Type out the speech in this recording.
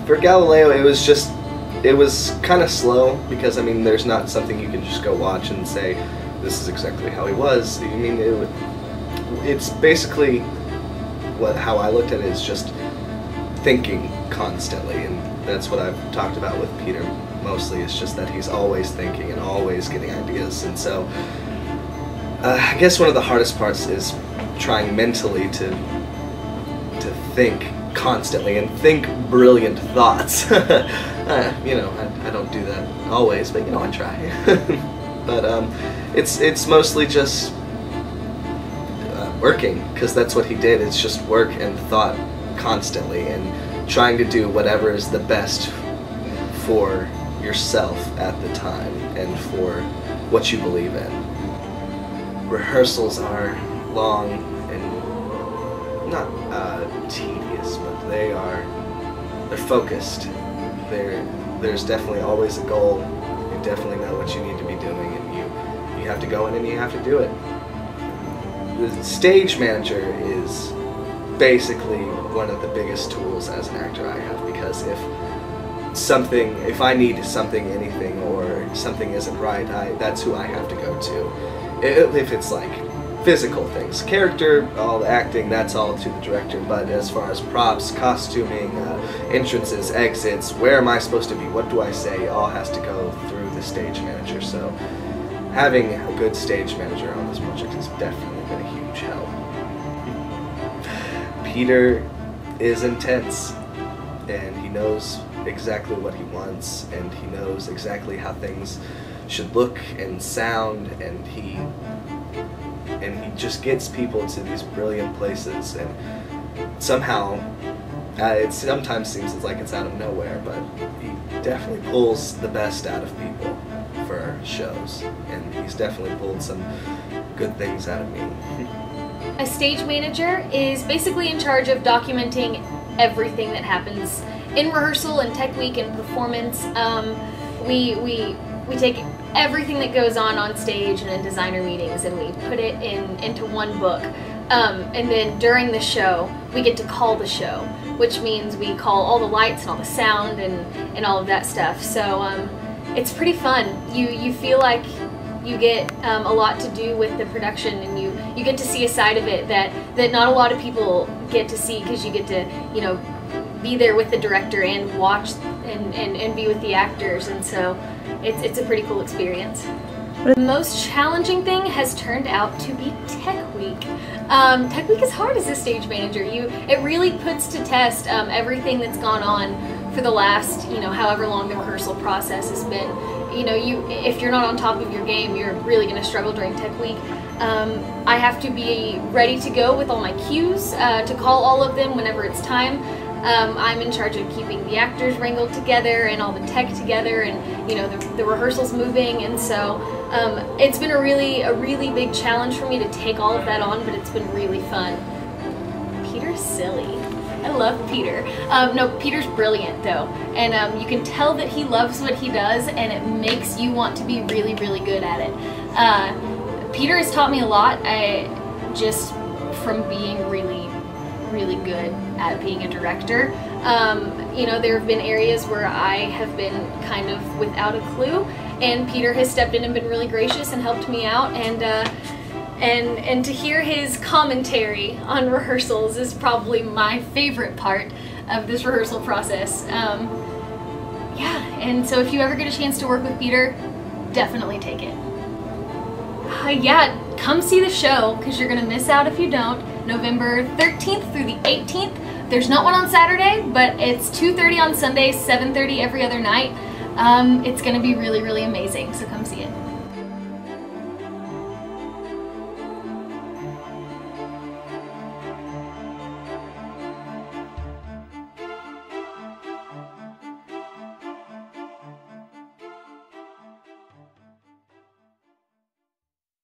For Galileo, it was kind of slow, because I mean, there's not something you can just go watch and say, this is exactly how he was. I mean, it's basically how I looked at it is just thinking constantly, and that's what I've talked about with Peter mostly. It's just that he's always thinking and always getting ideas, and so I guess one of the hardest parts is trying mentally to think constantly and think brilliant thoughts. You know, I don't do that always, but you know, I try. But it's mostly just working, because that's what he did. It's just work and thought constantly, and trying to do whatever is the best for yourself at the time and for what you believe in. Rehearsals are long and not tedious, but they're focused. There's definitely always a goal. You definitely know what you need to be doing, and you have to go in and you have to do it. The stage manager is basically one of the biggest tools as an actor I have, because if I need something, anything, or something isn't right, that's who I have to go to. If it's like physical things, character, all the acting, that's all to the director, but as far as props, costuming, entrances, exits, where am I supposed to be, what do I say, all has to go through the stage manager. So having a good stage manager on this project has definitely been a huge help. Peter is intense, and he knows exactly what he wants, and he knows exactly how things should look and sound, and he just gets people to these brilliant places, and somehow it sometimes seems like it's out of nowhere, but he definitely pulls the best out of people for shows, and he's definitely pulled some good things out of me. A stage manager is basically in charge of documenting everything that happens in rehearsal and tech week and performance. We take everything that goes on stage and in designer meetings, and we put it into one book. And then during the show, we get to call the show, which means we call all the lights and all the sound and all of that stuff. So it's pretty fun. You feel like you get a lot to do with the production, and you get to see a side of it that not a lot of people get to see, because you get to, you know, be there with the director and watch and be with the actors, and so it's a pretty cool experience. The most challenging thing has turned out to be Tech Week. Tech Week is hard as a stage manager. It really puts to test everything that's gone on for the last, you know, however long the rehearsal process has been. You know, if you're not on top of your game, you're really going to struggle during Tech Week. I have to be ready to go with all my cues to call all of them whenever it's time. I'm in charge of keeping the actors wrangled together and all the tech together, and you know, the rehearsals moving, and so it's been a really big challenge for me to take all of that on, but it's been really fun. Peter's silly. I love Peter. No, Peter's brilliant though, and you can tell that he loves what he does, and it makes you want to be really good at it. Peter has taught me a lot, just from being really good at being a director. You know, there have been areas where I have been kind of without a clue, and Peter has stepped in and been really gracious and helped me out, and to hear his commentary on rehearsals is probably my favorite part of this rehearsal process. Yeah, and so if you ever get a chance to work with Peter, definitely take it. Yeah, come see the show, because you're gonna miss out if you don't. November 13th through the 18th. There's not one on Saturday, but it's 2:30 on Sunday, 7:30 every other night. It's gonna be really amazing, so come